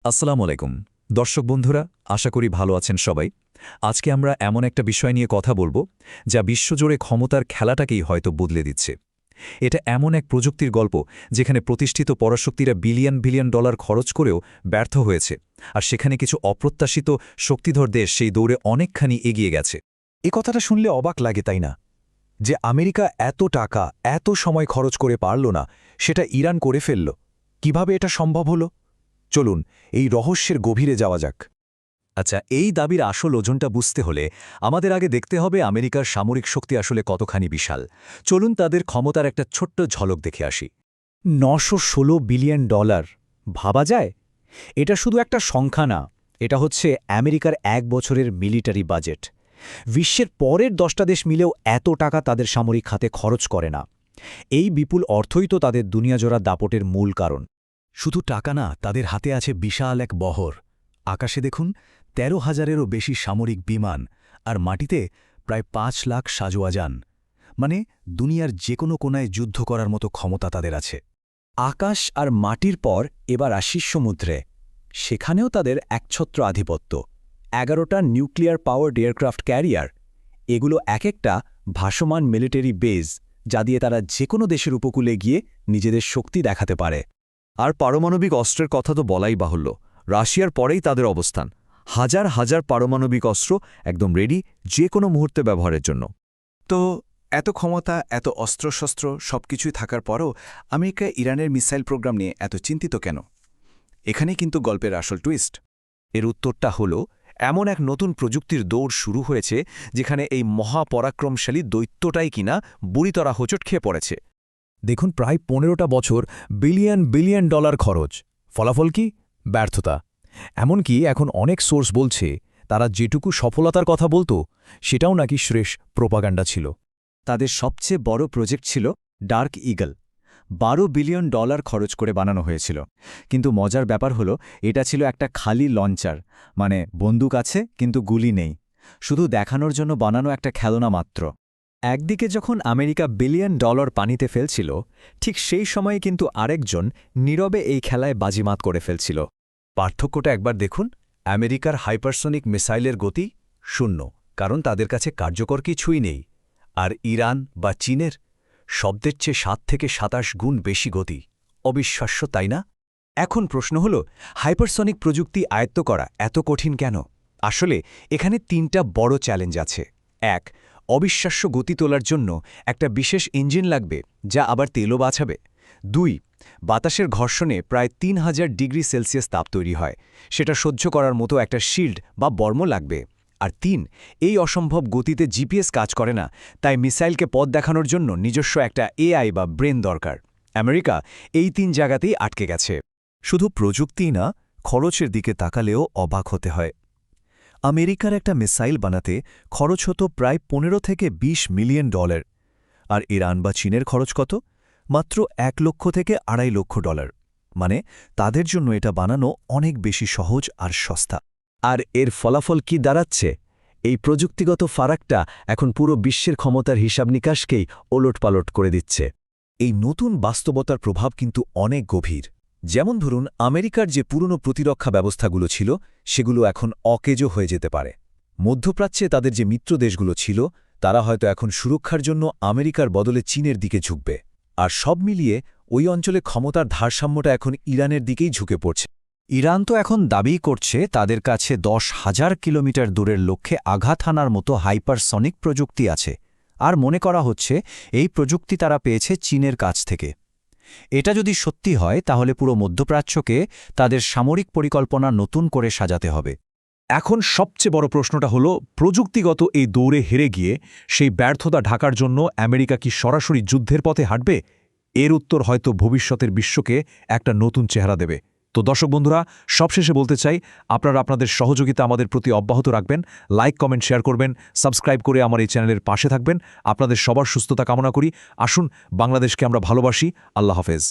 আসসালামু আলাইকুম দর্শক বন্ধুরা, আশা করি ভালো আছেন সবাই। আজকে আমরা এমন একটা বিষয় নিয়ে কথা বলবো যা বিশ্বজুড়ে ক্ষমতার খেলাটাকেই হয়তো বদলে দিচ্ছে। এটা এমন এক প্রযুক্তির গল্প যেখানে প্রতিষ্ঠিত পরাশক্তিরা বিলিয়ন বিলিয়ন ডলার খরচ করেও ব্যর্থ হয়েছে, আর সেখানে কিছু অপ্রত্যাশিত শক্তিধর দেশ সেই দৌড়ে অনেকখানি এগিয়ে গেছে। এ কথাটা শুনলে অবাক লাগে, তাই না? যে আমেরিকা এত টাকা এত সময় খরচ করে পারল না, সেটা ইরান করে ফেলল। কিভাবে এটা সম্ভব হলো? চলুন এই রহস্যের গভীরে যাওয়া যাক। আচ্ছা, এই দাবির আসল ওজনটা বুঝতে হলে আমাদের আগে দেখতে হবে আমেরিকার সামরিক শক্তি আসলে কতখানি বিশাল। চলুন তাদের ক্ষমতার একটা ছোট্ট ঝলক দেখে আসি। 916 বিলিয়ন ডলার, ভাবা যায়? এটা শুধু একটা সংখ্যা না, এটা হচ্ছে আমেরিকার এক বছরের মিলিটারি বাজেট। বিশ্বের পরের 10টা দেশ মিলেও এত টাকা তাদের সামরিক খাতে খরচ করে না। এই বিপুল অর্থই তো তাদের দুনিয়াজোড়া দাপটের মূল কারণ। শুধু টাকা না, তাদের হাতে আছে বিশাল এক বহর। আকাশে দেখুন 13,000-এরও বেশি সামরিক বিমান, আর মাটিতে প্রায় 5 লাখ সাজোয়া যান। মানে দুনিয়ার যে কোনো কোনায় যুদ্ধ করার মতো ক্ষমতা তাদের আছে। আকাশ আর মাটির পর এবার আসি সমুদ্রে। সেখানেও তাদের একছত্র আধিপত্য। 11টা নিউক্লিয়ার পাওয়ার্ড এয়ারক্রাফট ক্যারিয়ার। এগুলো এক একটা ভাসমান মিলিটারি বেজ, যা দিয়ে তারা যে কোনো দেশের উপকূলে গিয়ে নিজেদের শক্তি দেখাতে পারে। আর পারমাণবিক অস্ত্রের কথা তো বলাই বাহুল্য। রাশিয়ার পরেই তাদের অবস্থান। হাজার হাজার পারমাণবিক অস্ত্র একদম রেডি যে কোনো মুহূর্তে ব্যবহারের জন্য। তো এত ক্ষমতা, এত অস্ত্রশস্ত্র সবকিছুই থাকার পরও আমেরিকা ইরানের মিসাইল প্রোগ্রাম নিয়ে এত চিন্তিত কেন? এখানেই কিন্তু গল্পের আসল টুইস্ট। এর উত্তরটা হলো, এমন এক নতুন প্রযুক্তির দৌড় শুরু হয়েছে যেখানে এই মহাপরাক্রমশালী দৈত্যটাই কিনা বুড়িতরা হোঁচট খেয়ে পড়েছে। দেখুন, প্রায় 15টা বছর বিলিয়ন বিলিয়ন ডলার খরচ, ফলাফল কি? ব্যর্থতা। এমনকি এখন অনেক সোর্স বলছে তারা যেটুকু সফলতার কথা বলতো সেটাও নাকি শ্রেষ্ঠ প্রোপাগান্ডা ছিল। তাদের সবচেয়ে বড় প্রজেক্ট ছিল ডার্ক ইগল। 12 বিলিয়ন ডলার খরচ করে বানানো হয়েছিল। কিন্তু মজার ব্যাপার হলো, এটা ছিল একটা খালি লঞ্চার, মানে বন্দুক আছে কিন্তু গুলি নেই। শুধু দেখানোর জন্য বানানো একটা খেলনা মাত্র। একদিকে যখন আমেরিকা বিলিয়ন ডলার পানিতে ফেলছিল, ঠিক সেই সময়ে কিন্তু আরেকজন নীরবে এই খেলায় বাজিমাত করে ফেলছিল। পার্থক্যটা একবার দেখুন। আমেরিকার হাইপারসনিক মিসাইলের গতি 0, কারণ তাদের কাছে কার্যকর কিছুই নেই। আর ইরান বা চীনের শব্দের চেয়ে 7 থেকে 27 গুণ বেশি গতি। অবিশ্বাস্য, তাই না? এখন প্রশ্ন হল, হাইপারসনিক প্রযুক্তি আয়ত্ত করা এত কঠিন কেন? আসলে এখানে 3টা বড় চ্যালেঞ্জ আছে। 1. অবিশ্বাস্য গতি তোলার জন্য একটা বিশেষ ইঞ্জিন লাগবে, যা আবার তেলও বাঁচাবে। 2. বাতাসের ঘর্ষণে প্রায় 3000 ডিগ্রি সেলসিয়াস তাপ তৈরি হয়, সেটা সহ্য করার মতো একটা শিল্ড বা বর্ম লাগবে। আর 3. এই অসম্ভব গতিতে জিপিএস কাজ করে না, তাই মিসাইলকে পথ দেখানোর জন্য নিজস্ব একটা এআই বা ব্রেন দরকার। আমেরিকা এই 3 জায়গাতেই আটকে গেছে। শুধু প্রযুক্তিই না, খরচের দিকে তাকালেও অবাক হতে হয়। আমেরিকার একটা মিসাইল বানাতে খরচ হতো প্রায় 15 থেকে 20 মিলিয়ন ডলার। আর ইরান বা চীনের খরচ কত? মাত্র 1 লক্ষ থেকে 2.5 লক্ষ ডলার। মানে তাদের জন্য এটা বানানো অনেক বেশি সহজ আর সস্তা। আর এর ফলাফল কি দাঁড়াচ্ছে? এই প্রযুক্তিগত ফারাকটা এখন পুরো বিশ্বের ক্ষমতার হিসাব নিকাশকেই ওলটপালট করে দিচ্ছে। এই নতুন বাস্তবতার প্রভাব কিন্তু অনেক গভীর। যেমন ধরুন, আমেরিকার যে পুরনো প্রতিরক্ষা ব্যবস্থাগুলো ছিল সেগুলো এখন অকেজো হয়ে যেতে পারে। মধ্যপ্রাচ্যে তাদের যে মিত্র দেশগুলো ছিল তারা হয়তো এখন সুরক্ষার জন্য আমেরিকার বদলে চীনের দিকে ঝুঁকবে। আর সব মিলিয়ে ওই অঞ্চলে ক্ষমতার ভারসাম্যটা এখন ইরানের দিকেই ঝুঁকে পড়ছে। ইরান তো এখন দাবি করছে তাদের কাছে 10,000 কিলোমিটার দূরের লক্ষ্যে আঘাত হানার মতো হাইপারসনিক প্রযুক্তি আছে, আর মনে করা হচ্ছে এই প্রযুক্তি তারা পেয়েছে চীনের কাছ থেকে। এটা যদি সত্যি হয় তাহলে পুরো মধ্যপ্রাচ্যকে তাদের সামরিক পরিকল্পনা নতুন করে সাজাতে হবে। এখন সবচেয়ে বড় প্রশ্নটা হলো, প্রযুক্তিগত এই দৌড়ে হেরে গিয়ে সেই ব্যর্থতা ঢাকার জন্য আমেরিকা কি সরাসরি যুদ্ধের পথে হাঁটবে? এর উত্তর হয়তো ভবিষ্যতের বিশ্বকে একটা নতুন চেহারা দেবে। তো দর্শক বন্ধুরা, সবশেষে বলতে চাই, আপনারা আপনাদের সহযোগিতা আমাদের প্রতি অব্যাহত রাখবেন। লাইক, কমেন্ট, শেয়ার করবেন, সাবস্ক্রাইব করে আমার এই চ্যানেলের পাশে থাকবেন। আপনাদের সবার সুস্থতা কামনা করি। আসুন, বাংলাদেশকে আমরা ভালোবাসি। আল্লাহ হাফেজ।